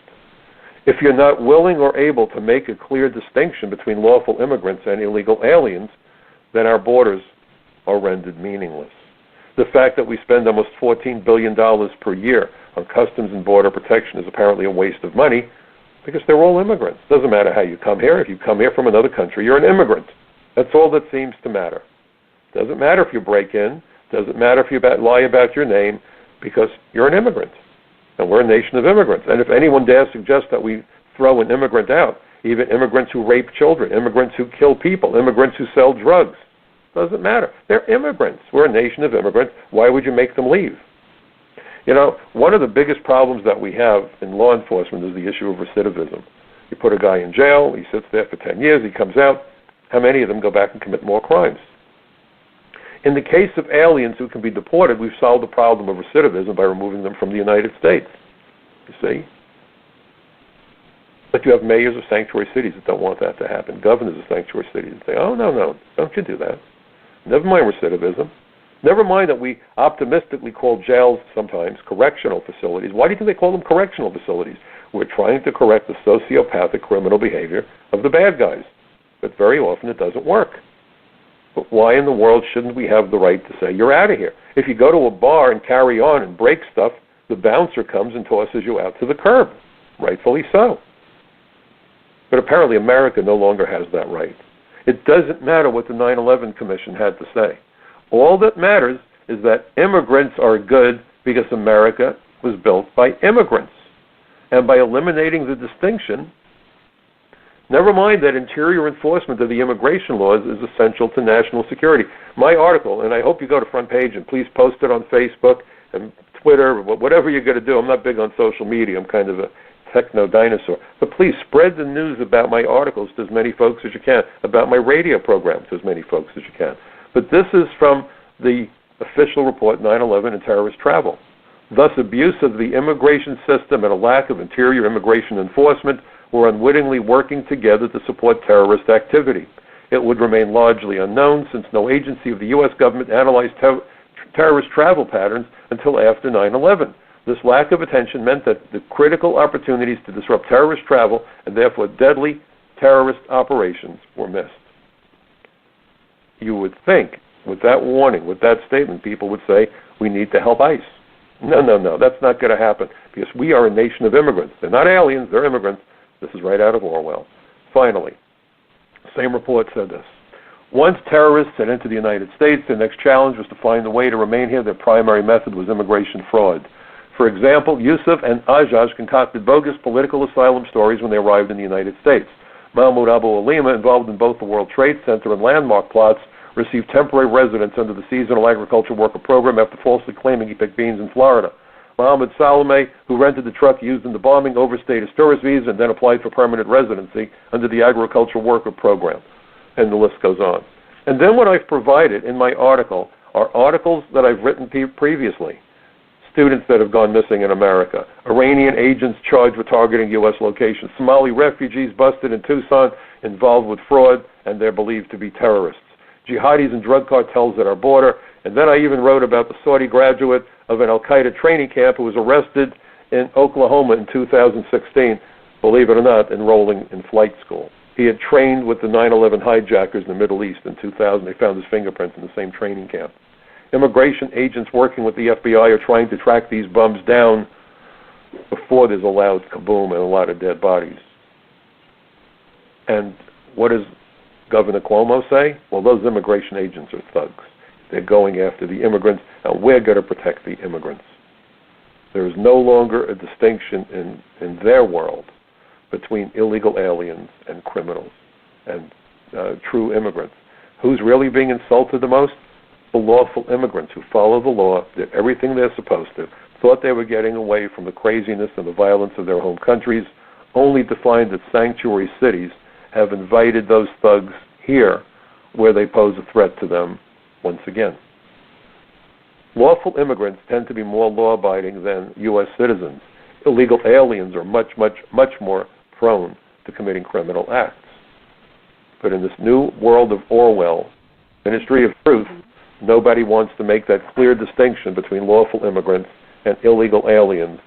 If you're not willing or able to make a clear distinction between lawful immigrants and illegal aliens, then our borders are rendered meaningless. The fact that we spend almost $14 billion per year on customs and border protection is apparently a waste of money because they're all immigrants. Doesn't matter how you come here. If you come here from another country, you're an immigrant. That's all that seems to matter. Doesn't matter if you break in. Doesn't matter if you lie about your name, because you're an immigrant. And we're a nation of immigrants. And if anyone dares suggest that we throw an immigrant out, even immigrants who rape children, immigrants who kill people, immigrants who sell drugs, doesn't matter. They're immigrants. We're a nation of immigrants. Why would you make them leave? You know, one of the biggest problems that we have in law enforcement is the issue of recidivism. You put a guy in jail, he sits there for 10 years, he comes out. How many of them go back and commit more crimes? In the case of aliens who can be deported, we've solved the problem of recidivism by removing them from the United States. You see? But you have mayors of sanctuary cities that don't want that to happen. Governors of sanctuary cities that say, "Oh, no, don't you do that. Never mind recidivism. Never mind that we optimistically call jails sometimes correctional facilities." Why do you think they call them correctional facilities? We're trying to correct the sociopathic criminal behavior of the bad guys. But very often it doesn't work. But why in the world shouldn't we have the right to say, "You're out of here"? If you go to a bar and carry on and break stuff, the bouncer comes and tosses you out to the curb. Rightfully so. But apparently America no longer has that right. It doesn't matter what the 9/11 Commission had to say. All that matters is that immigrants are good because America was built by immigrants. And by eliminating the distinction, never mind that interior enforcement of the immigration laws is essential to national security. My article, and I hope you go to Front Page and please post it on Facebook and Twitter, whatever you're going to do. I'm not big on social media. I'm kind of a techno dinosaur. But please spread the news about my articles to as many folks as you can, about my radio program to as many folks as you can. But this is from the official report, 9/11 and terrorist travel. Thus, abuse of the immigration system and a lack of interior immigration enforcement were unwittingly working together to support terrorist activity. It would remain largely unknown since no agency of the U.S. government analyzed terrorist travel patterns until after 9/11. This lack of attention meant that the critical opportunities to disrupt terrorist travel and therefore deadly terrorist operations were missed. You would think, with that warning, with that statement, people would say, we need to help ICE. No, that's not going to happen, because we are a nation of immigrants. They're not aliens, they're immigrants. This is right out of Orwell. Finally, the same report said this. Once terrorists had entered the United States, their next challenge was to find a way to remain here. Their primary method was immigration fraud. For example, Yusuf and Ajaj concocted bogus political asylum stories when they arrived in the United States. Mahmoud Abu Alima, involved in both the World Trade Center and landmark plots, received temporary residence under the Seasonal Agriculture Worker Program after falsely claiming he picked beans in Florida. Mohammed Salome, who rented the truck used in the bombing, overstayed his tourist visa and then applied for permanent residency under the Agricultural Worker Program. And the list goes on. And then what I've provided in my article are articles that I've written previously. Students that have gone missing in America, Iranian agents charged with targeting U.S. locations, Somali refugees busted in Tucson involved with fraud, and they're believed to be terrorists, jihadis and drug cartels at our border, and then I even wrote about the Saudi graduate of an al-Qaeda training camp who was arrested in Oklahoma in 2016, believe it or not, enrolling in flight school. He had trained with the 9/11 hijackers in the Middle East in 2000. They found his fingerprints in the same training camp. Immigration agents working with the FBI are trying to track these bums down before there's a loud kaboom and a lot of dead bodies. And what does Governor Cuomo say? Well, those immigration agents are thugs. They're going after the immigrants, and we're going to protect the immigrants. There is no longer a distinction in their world between illegal aliens and criminals and true immigrants. Who's really being insulted the most? The lawful immigrants who follow the law, did everything they're supposed to, thought they were getting away from the craziness and the violence of their home countries, only to find that sanctuary cities have invited those thugs here where they pose a threat to them once again. Lawful immigrants tend to be more law-abiding than U.S. citizens. Illegal aliens are much more prone to committing criminal acts. But in this new world of Orwell, Ministry of Truth, nobody wants to make that clear distinction between lawful immigrants and illegal aliens.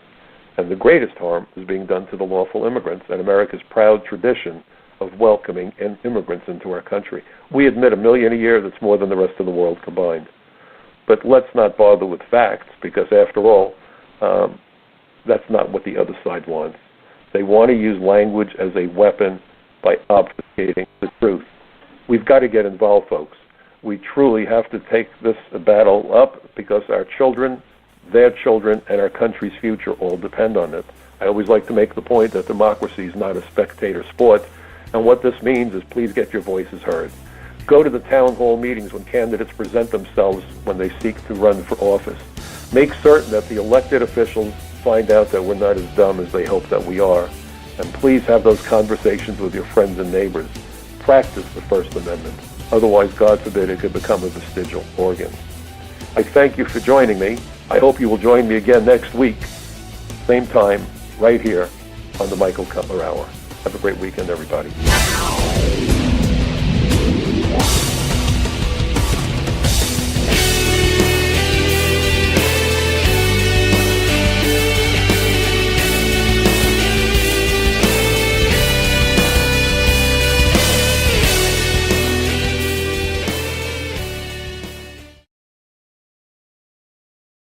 And the greatest harm is being done to the lawful immigrants and America's proud tradition of welcoming immigrants into our country. We admit 1 million a year. That's more than the rest of the world combined. But let's not bother with facts, because after all, that's not what the other side wants. They want to use language as a weapon by obfuscating the truth. We've got to get involved, folks. We truly have to take this battle up, because our children, their children, and our country's future all depend on it. I always like to make the point that democracy is not a spectator sport, and what this means is please get your voices heard. Go to the town hall meetings when candidates present themselves when they seek to run for office. Make certain that the elected officials find out that we're not as dumb as they hope that we are. And please have those conversations with your friends and neighbors. Practice the First Amendment. Otherwise, God forbid, it could become a vestigial organ. I thank you for joining me. I hope you will join me again next week, same time, right here on the Michael Cutler Hour. Have a great weekend, everybody.